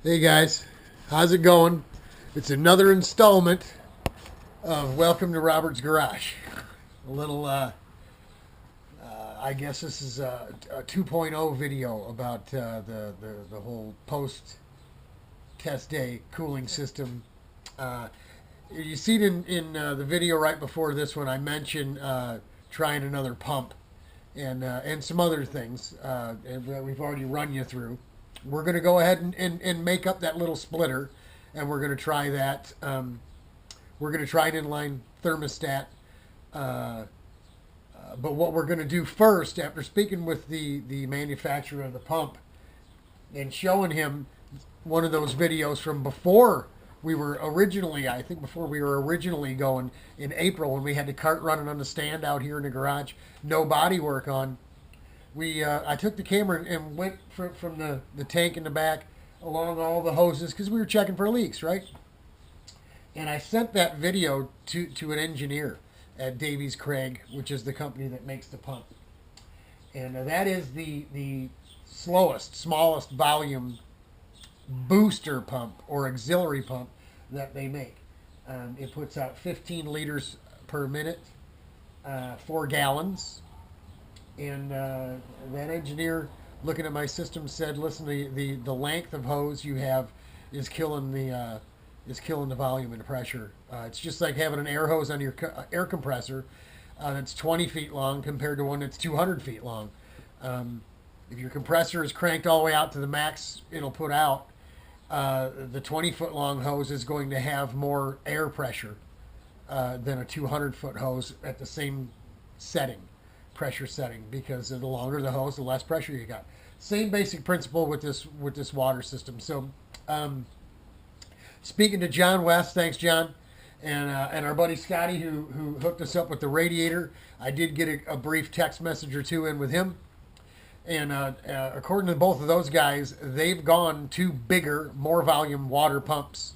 Hey guys, how's it going? It's another installment of Welcome to Robert's Garage. A little, I guess this is a 2.0 video about the whole post test day cooling system. Uh, you see it in the video right before this one. I mentioned trying another pump and some other things that we've already run you through. We're going to go ahead and make up that little splitter, and we're going to try that. We're going to try an inline thermostat. Uh, but what we're going to do first, after speaking with the manufacturer of the pump and showing him one of those videos from before we were originally, I think before we were originally going in April when we had the cart running on the stand out here in the garage, no body work on. I took the camera and went from the tank in the back along all the hoses because we were checking for leaks, right? And I sent that video to an engineer at Davies Craig, which is the company that makes the pump. And that is the slowest, smallest volume booster pump or auxiliary pump that they make. It puts out 15 liters per minute, 4 gallons. And that engineer looking at my system said, "Listen, the length of hose you have is killing the volume and the pressure. It's just like having an air hose on your air compressor that's 20 feet long compared to one that's 200 feet long. If your compressor is cranked all the way out to the max it'll put out, the 20-foot long hose is going to have more air pressure than a 200-foot hose at the same pressure setting, because the longer the hose, the less pressure you got. Same basic principle with this water system. So, speaking to John West, thanks John, and our buddy Scotty who hooked us up with the radiator. I did get a brief text message or two in with him. And according to both of those guys, they've gone to bigger, more volume water pumps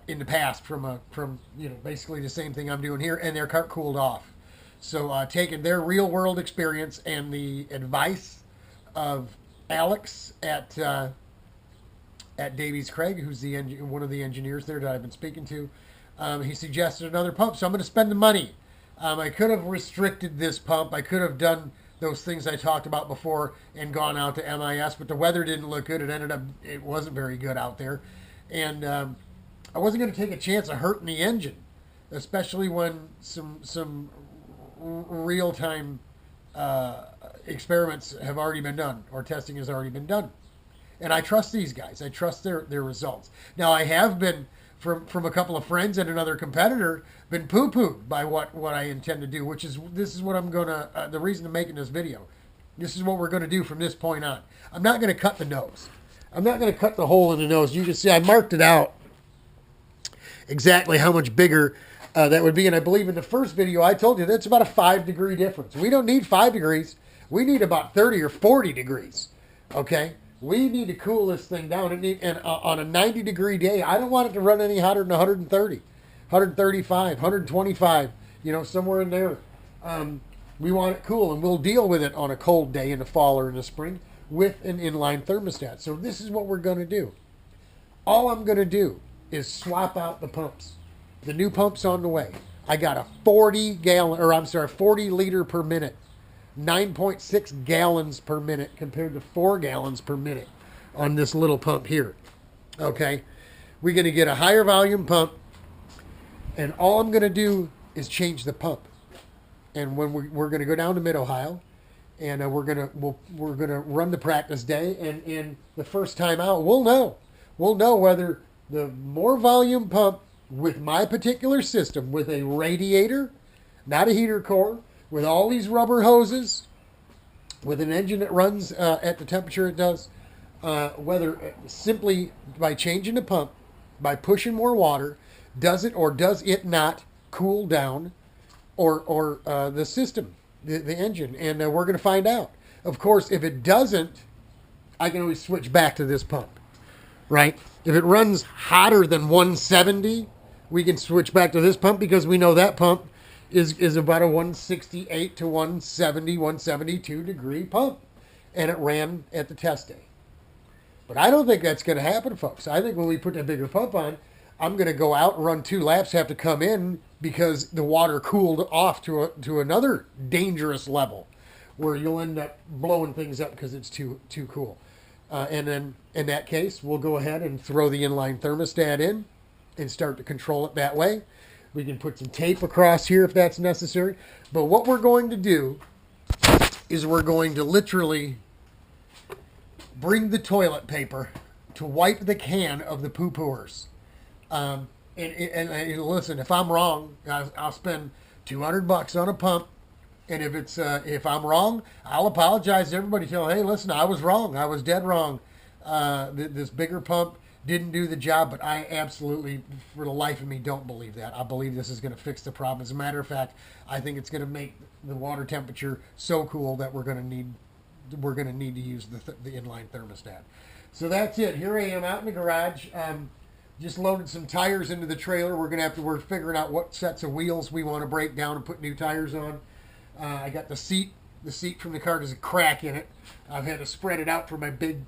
in the past from basically the same thing I'm doing here, and their cart cooled off. So taking their real world experience and the advice of Alex at Davies Craig, who's one of the engineers there that I've been speaking to, he suggested another pump. So I'm going to spend the money. I could have restricted this pump. I could have done those things I talked about before and gone out to MIS, but the weather didn't look good. It wasn't very good out there. And I wasn't going to take a chance of hurting the engine, especially when some real-time experiments have already been done or testing has already been done. And I trust these guys. I trust their results. Now, I have been, from a couple of friends and another competitor, been poo-pooed by what I intend to do, this is what I'm going to, the reason I'm making this video. This is what we're going to do from this point on. I'm not going to cut the nose. I'm not going to cut the hole in the nose. You can see I marked it out exactly how much bigger that would be. And I believe in the first video I told you that's about a 5-degree difference. We don't need 5 degrees. We need about 30 or 40 degrees. Okay? We need to cool this thing down. And on a 90-degree day, I don't want it to run any hotter than 130, 135, 125, somewhere in there. We want it cool, and we'll deal with it on a cold day in the fall or in the spring with an inline thermostat. So this is what we're going to do. All I'm going to do is swap out the pumps. The new pump's on the way. I got a 40 liter per minute, 9.6 gallons per minute compared to 4 gallons per minute on this little pump here. Okay? We're going to get a higher volume pump, and all I'm going to do is change the pump. And when we're going to go down to Mid-Ohio, and we're going to run the practice day, and the first time out, we'll know whether the more volume pump with my particular system, with a radiator, not a heater core, with all these rubber hoses, with an engine that runs at the temperature it does, whether simply by changing the pump, by pushing more water, does it or does it not cool down, or the system, the engine, and we're going to find out. Of course, if it doesn't, I can always switch back to this pump, right? If it runs hotter than 170, we can switch back to this pump because we know that pump is about a 168 to 170, 172 degree pump. And it ran at the test day. But I don't think that's going to happen, folks. I think when we put that bigger pump on, I'm going to go out and run 2 laps, have to come in because the water cooled off to another dangerous level where you'll end up blowing things up because it's too cool. And then in that case, we'll go ahead and throw the inline thermostat in and start to control it that way. We can put some tape across here if that's necessary. But what we're going to do is we're going to literally bring the toilet paper to wipe the can of the poo-pooers. And listen, if I'm wrong, I'll spend $200 on a pump. And if I'm wrong, I'll apologize to everybody. Tell, hey, listen, I was wrong. I was dead wrong. This bigger pump didn't do the job, but I absolutely, for the life of me, don't believe that. I believe this is going to fix the problem. As a matter of fact, I think it's going to make the water temperature so cool that we're going to need to use the inline thermostat. So that's it. Here I am out in the garage. Just loaded some tires into the trailer. We're figuring out what sets of wheels we want to break down and put new tires on. I got the seat. The seat from the car has a crack in it. I've had to spread it out for my big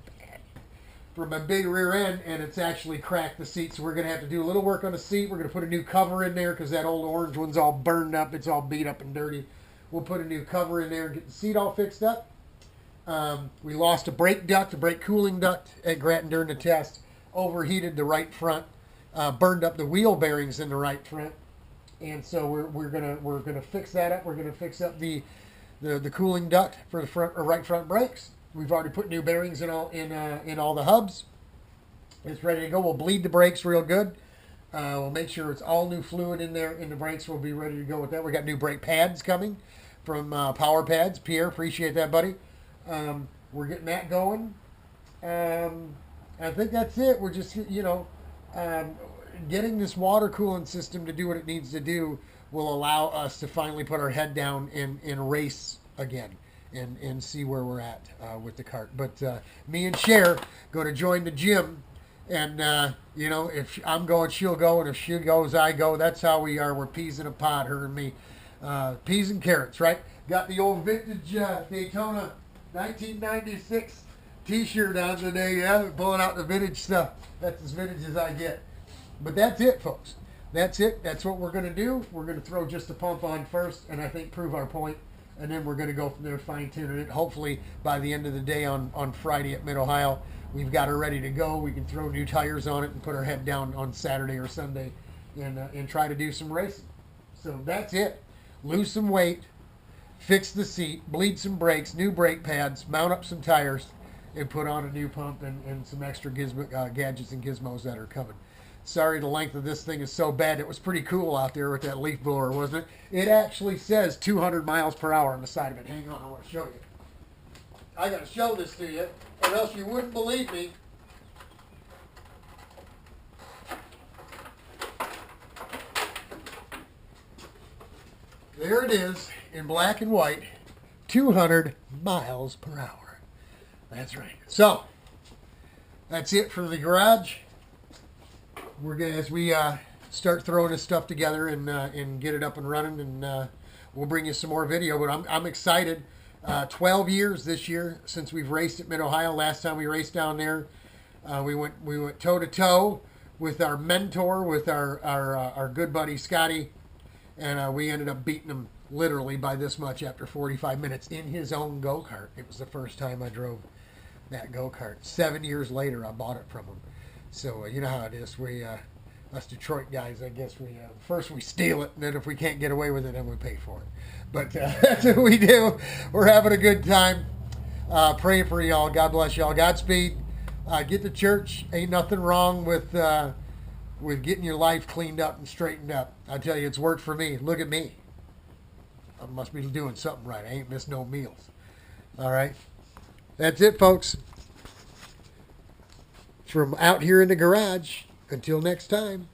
rear end, and it's actually cracked the seat. So we're going to have to do a little work on the seat. We're going to put a new cover in there because that old orange one's all burned up. It's all beat up and dirty. We'll put a new cover in there and get the seat all fixed up. We lost a brake cooling duct at Grattan during the test. Overheated the right front, burned up the wheel bearings in the right front, and so we're gonna fix that up. We're gonna fix up the cooling duct for the right front brakes. We've already put new bearings in all the hubs. It's ready to go. We'll bleed the brakes real good. We'll make sure it's all new fluid in there in the brakes. We'll be ready to go with that. We got new brake pads coming from Power Pads. Pierre, appreciate that, buddy. We're getting that going. I think that's it. We're just, getting this water cooling system to do what it needs to do will allow us to finally put our head down and race again and see where we're at with the cart. But me and Cher going to join the gym. And, if I'm going, she'll go. And if she goes, I go. That's how we are. We're peas in a pod, her and me. Peas and carrots, right? Got the old vintage Daytona 1996 T-shirt on today, yeah, pulling out the vintage stuff. That's as vintage as I get. But that's it, folks. That's it. That's what we're going to do. We're going to throw just the pump on first, and I think prove our point, and then we're going to go from there, fine-tune it. Hopefully, by the end of the day on Friday at Mid-Ohio, we've got her ready to go. We can throw new tires on it and put our head down on Saturday or Sunday and try to do some racing. So that's it. Lose some weight, fix the seat, bleed some brakes, new brake pads, mount up some tires, and put on a new pump and some extra gadgets and gizmos that are coming. Sorry the length of this thing is so bad. It was pretty cool out there with that leaf blower, wasn't it? It actually says 200 miles per hour on the side of it. Hang on, I want to show you. I got to show this to you, or else you wouldn't believe me. There it is in black and white, 200 miles per hour. That's right. So, that's it for the garage. We're gonna, as we start throwing this stuff together and get it up and running, and we'll bring you some more video. But I'm excited. 12 years this year since we've raced at Mid-Ohio. Last time we raced down there, we went toe to toe with our mentor, with our good buddy Scotty, and we ended up beating him literally by this much after 45 minutes in his own go-kart. It was the first time I drove that go-kart. 7 years later, I bought it from him. So you know how it is. We, us Detroit guys, I guess first we steal it, and then if we can't get away with it, then we pay for it. But that's what we do. We're having a good time. Praying for y'all. God bless y'all. Godspeed. Get to church. Ain't nothing wrong with getting your life cleaned up and straightened up. I tell you, it's worked for me. Look at me. I must be doing something right. I ain't missed no meals. All right. That's it, folks. From out here in the garage. Until next time.